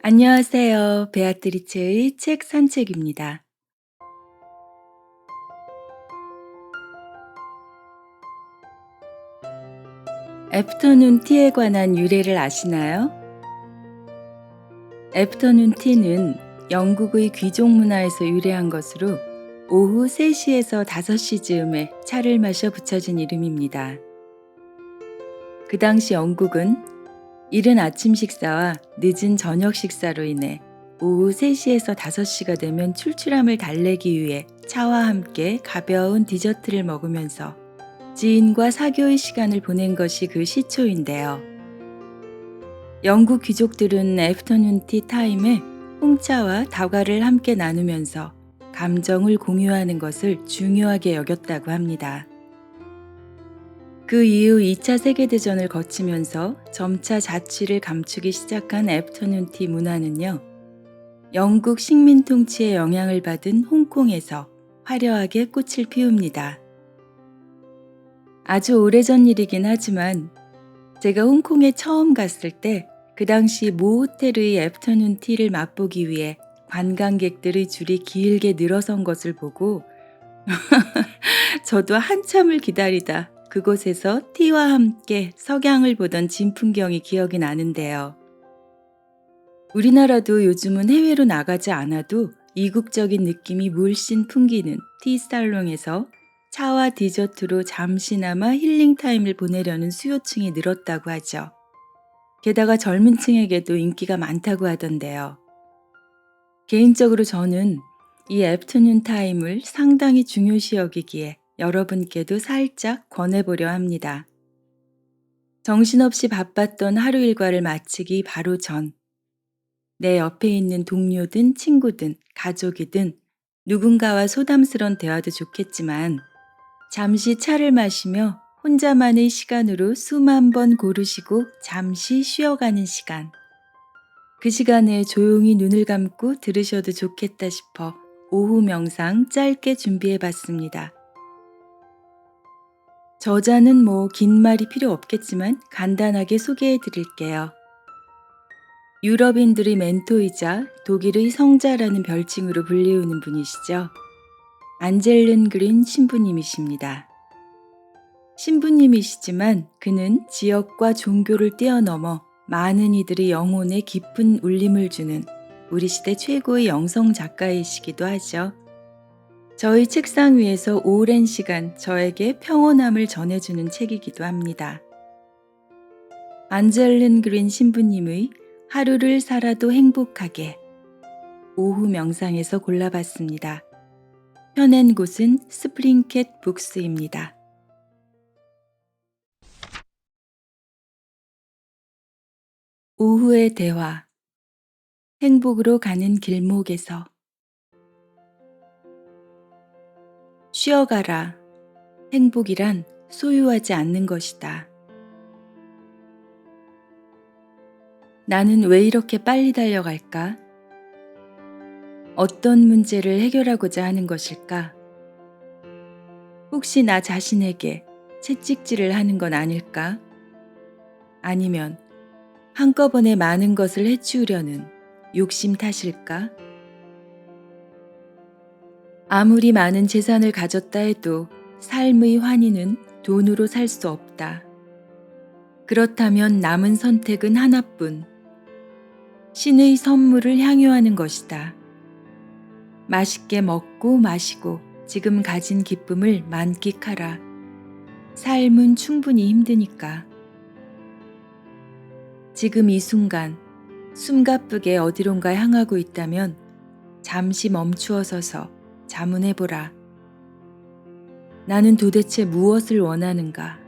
안녕하세요. 베아트리체의 책 산책입니다. 애프터눈 티에 관한 유래를 아시나요? 애프터눈 티는 영국의 귀족 문화에서 유래한 것으로 오후 3시에서 5시 즈음에 차를 마셔 붙여진 이름입니다. 그 당시 영국은 이른 아침 식사와 늦은 저녁 식사로 인해 오후 3시에서 5시가 되면 출출함을 달래기 위해 차와 함께 가벼운 디저트를 먹으면서 지인과 사교의 시간을 보낸 것이 그 시초인데요. 영국 귀족들은 애프터눈 티 타임에 홍차와 다과를 함께 나누면서 감정을 공유하는 것을 중요하게 여겼다고 합니다. 그 이후 2차 세계대전을 거치면서 점차 자취를 감추기 시작한 애프터눈 티 문화는요, 영국 식민 통치의 영향을 받은 홍콩에서 화려하게 꽃을 피웁니다. 아주 오래전 일이긴 하지만 제가 홍콩에 처음 갔을 때 그 당시 모 호텔의 애프터눈 티를 맛보기 위해 관광객들의 줄이 길게 늘어선 것을 보고 저도 한참을 기다리다 그곳에서 티와 함께 석양을 보던 진풍경이 기억이 나는데요. 우리나라도 요즘은 해외로 나가지 않아도 이국적인 느낌이 물씬 풍기는 티살롱에서 차와 디저트로 잠시나마 힐링 타임을 보내려는 수요층이 늘었다고 하죠. 게다가 젊은 층에게도 인기가 많다고 하던데요. 개인적으로 저는 이 애프터눈 타임을 상당히 중요시 여기기에 여러분께도 살짝 권해보려 합니다. 정신없이 바빴던 하루 일과를 마치기 바로 전, 내 옆에 있는 동료든 친구든 가족이든 누군가와 소담스런 대화도 좋겠지만 잠시 차를 마시며 혼자만의 시간으로 수만 번 고르시고 잠시 쉬어가는 시간. 그 시간에 조용히 눈을 감고 들으셔도 좋겠다 싶어 오후 명상 짧게 준비해 봤습니다. 저자는 뭐 긴 말이 필요 없겠지만 간단하게 소개해 드릴게요. 유럽인들의 멘토이자 독일의 성자라는 별칭으로 불리우는 분이시죠. 안젤른 그린 신부님이십니다. 신부님이시지만 그는 지역과 종교를 뛰어넘어 많은 이들의 영혼에 깊은 울림을 주는 우리 시대 최고의 영성 작가이시기도 하죠. 저희 책상 위에서 오랜 시간 저에게 평온함을 전해주는 책이기도 합니다. 안젤른 그린 신부님의 하루를 살아도 행복하게 오후 명상에서 골라봤습니다. 펴낸 곳은 스프링캣 북스입니다. 오후의 대화, 행복으로 가는 길목에서 쉬어가라. 행복이란 소유하지 않는 것이다. 나는 왜 이렇게 빨리 달려갈까? 어떤 문제를 해결하고자 하는 것일까? 혹시 나 자신에게 채찍질을 하는 건 아닐까? 아니면 한꺼번에 많은 것을 해치우려는 욕심 탓일까? 아무리 많은 재산을 가졌다 해도 삶의 환희는 돈으로 살 수 없다. 그렇다면 남은 선택은 하나뿐. 신의 선물을 향유하는 것이다. 맛있게 먹고 마시고 지금 가진 기쁨을 만끽하라. 삶은 충분히 힘드니까. 지금 이 순간 숨가쁘게 어디론가 향하고 있다면 잠시 멈추어 서서 자문해보라. 나는 도대체 무엇을 원하는가?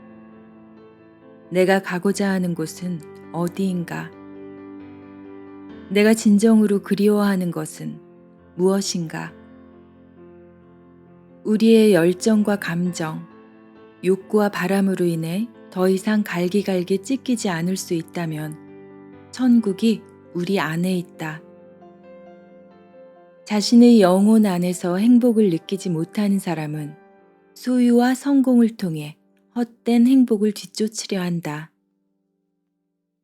내가 가고자 하는 곳은 어디인가? 내가 진정으로 그리워하는 것은 무엇인가? 우리의 열정과 감정, 욕구와 바람으로 인해 더 이상 갈기갈기 찢기지 않을 수 있다면 천국이 우리 안에 있다. 자신의 영혼 안에서 행복을 느끼지 못하는 사람은 소유와 성공을 통해 헛된 행복을 뒤쫓으려 한다.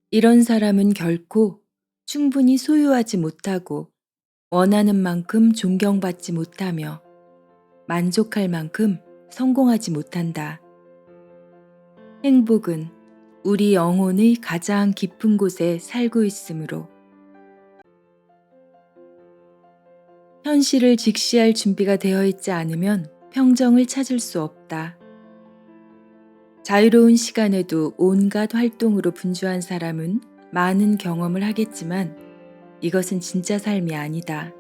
이런 사람은 결코 충분히 소유하지 못하고 원하는 만큼 존경받지 못하며 만족할 만큼 성공하지 못한다. 행복은 우리 영혼의 가장 깊은 곳에 살고 있으므로 현실을 직시할 준비가 되어 있지 않으면 평정을 찾을 수 없다. 자유로운 시간에도 온갖 활동으로 분주한 사람은 많은 경험을 하겠지만 이것은 진짜 삶이 아니다.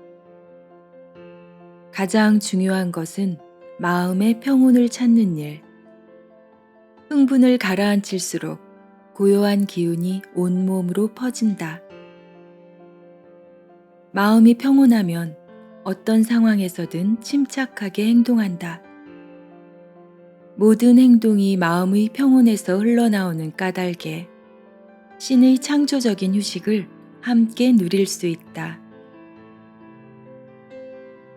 가장 중요한 것은 마음의 평온을 찾는 일. 흥분을 가라앉힐수록 고요한 기운이 온몸으로 퍼진다. 마음이 평온하면 어떤 상황에서든 침착하게 행동한다. 모든 행동이 마음의 평온에서 흘러나오는 까닭에 신의 창조적인 휴식을 함께 누릴 수 있다.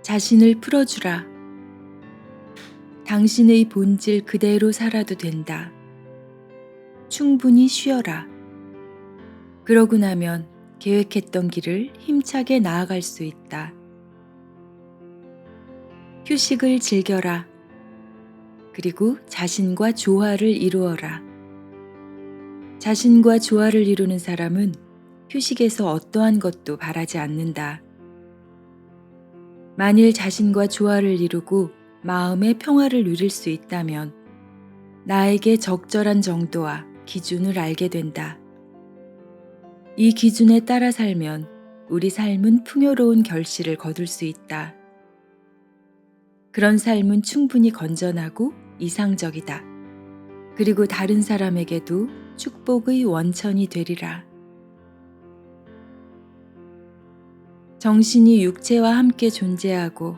자신을 풀어주라. 당신의 본질 그대로 살아도 된다. 충분히 쉬어라. 그러고 나면 계획했던 길을 힘차게 나아갈 수 있다. 휴식을 즐겨라. 그리고 자신과 조화를 이루어라. 자신과 조화를 이루는 사람은 휴식에서 어떠한 것도 바라지 않는다. 만일 자신과 조화를 이루고 마음의 평화를 누릴 수 있다면 나에게 적절한 정도와 기준을 알게 된다. 이 기준에 따라 살면 우리 삶은 풍요로운 결실을 거둘 수 있다. 그런 삶은 충분히 건전하고 이상적이다. 그리고 다른 사람에게도 축복의 원천이 되리라. 정신이 육체와 함께 존재하고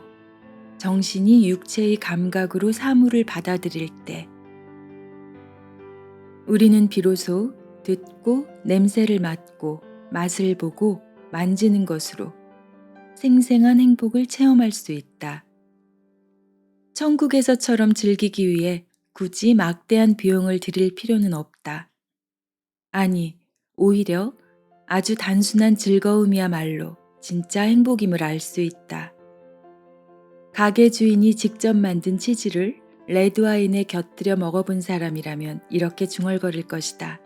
정신이 육체의 감각으로 사물을 받아들일 때 우리는 비로소 듣고 냄새를 맡고 맛을 보고 만지는 것으로 생생한 행복을 체험할 수 있다. 천국에서처럼 즐기기 위해 굳이 막대한 비용을 들일 필요는 없다. 아니, 오히려 아주 단순한 즐거움이야말로 진짜 행복임을 알 수 있다. 가게 주인이 직접 만든 치즈를 레드와인에 곁들여 먹어본 사람이라면 이렇게 중얼거릴 것이다.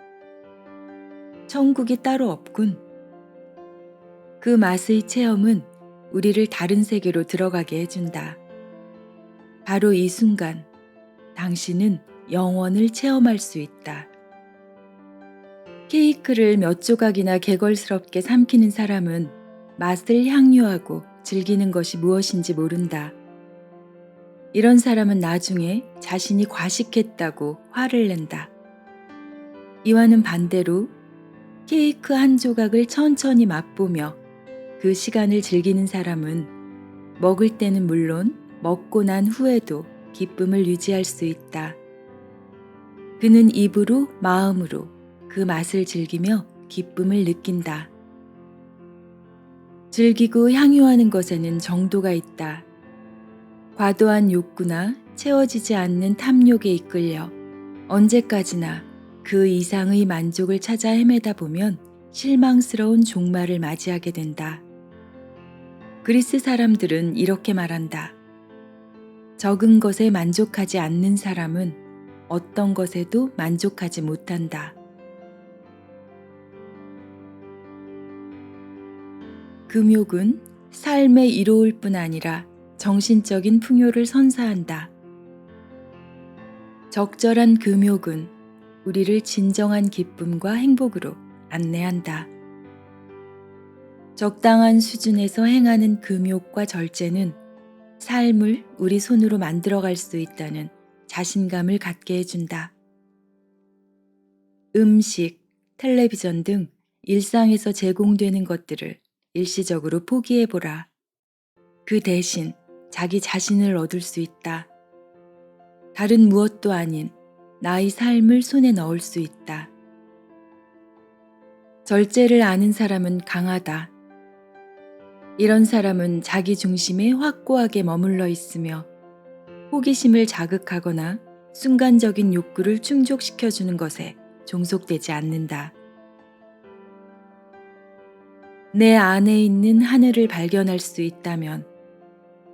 천국이 따로 없군. 그 맛의 체험은 우리를 다른 세계로 들어가게 해준다. 바로 이 순간 당신은 영원을 체험할 수 있다. 케이크를 몇 조각이나 개걸스럽게 삼키는 사람은 맛을 향유하고 즐기는 것이 무엇인지 모른다. 이런 사람은 나중에 자신이 과식했다고 화를 낸다. 이와는 반대로 케이크 한 조각을 천천히 맛보며 그 시간을 즐기는 사람은 먹을 때는 물론 먹고 난 후에도 기쁨을 유지할 수 있다. 그는 입으로 마음으로 그 맛을 즐기며 기쁨을 느낀다. 즐기고 향유하는 것에는 정도가 있다. 과도한 욕구나 채워지지 않는 탐욕에 이끌려 언제까지나 그 이상의 만족을 찾아 헤매다 보면 실망스러운 종말을 맞이하게 된다. 그리스 사람들은 이렇게 말한다. 적은 것에 만족하지 않는 사람은 어떤 것에도 만족하지 못한다. 금욕은 삶의 이로울 뿐 아니라 정신적인 풍요를 선사한다. 적절한 금욕은 우리를 진정한 기쁨과 행복으로 안내한다. 적당한 수준에서 행하는 금욕과 절제는 삶을 우리 손으로 만들어갈 수 있다는 자신감을 갖게 해준다. 음식, 텔레비전 등 일상에서 제공되는 것들을 일시적으로 포기해보라. 그 대신 자기 자신을 얻을 수 있다. 다른 무엇도 아닌 나의 삶을 손에 넣을 수 있다. 절제를 아는 사람은 강하다. 이런 사람은 자기 중심에 확고하게 머물러 있으며 호기심을 자극하거나 순간적인 욕구를 충족시켜주는 것에 종속되지 않는다. 내 안에 있는 하늘을 발견할 수 있다면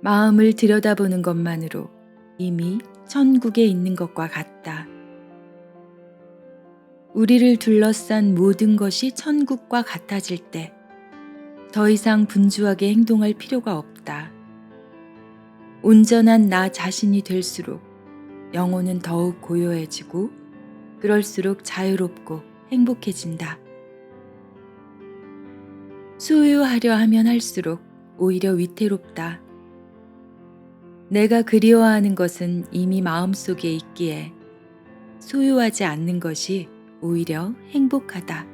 마음을 들여다보는 것만으로 이미 천국에 있는 것과 같다. 우리를 둘러싼 모든 것이 천국과 같아질 때 더 이상 분주하게 행동할 필요가 없다. 온전한 나 자신이 될수록 영혼은 더욱 고요해지고 그럴수록 자유롭고 행복해진다. 소유하려 하면 할수록 오히려 위태롭다. 내가 그리워하는 것은 이미 마음속에 있기에 소유하지 않는 것이 오히려 행복하다.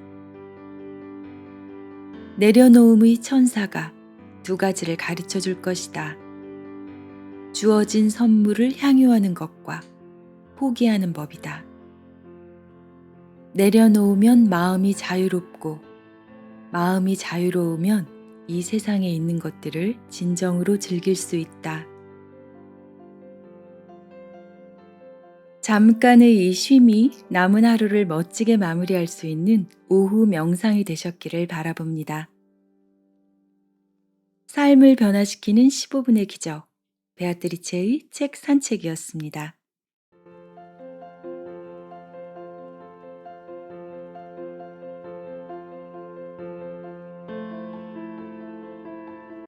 내려놓음의 천사가 두 가지를 가르쳐 줄 것이다. 주어진 선물을 향유하는 것과 포기하는 법이다. 내려놓으면 마음이 자유롭고 마음이 자유로우면 이 세상에 있는 것들을 진정으로 즐길 수 있다. 잠깐의 이 쉼이 남은 하루를 멋지게 마무리할 수 있는 오후 명상이 되셨기를 바라봅니다. 삶을 변화시키는 15분의 기적, 베아트리체의 책 산책이었습니다.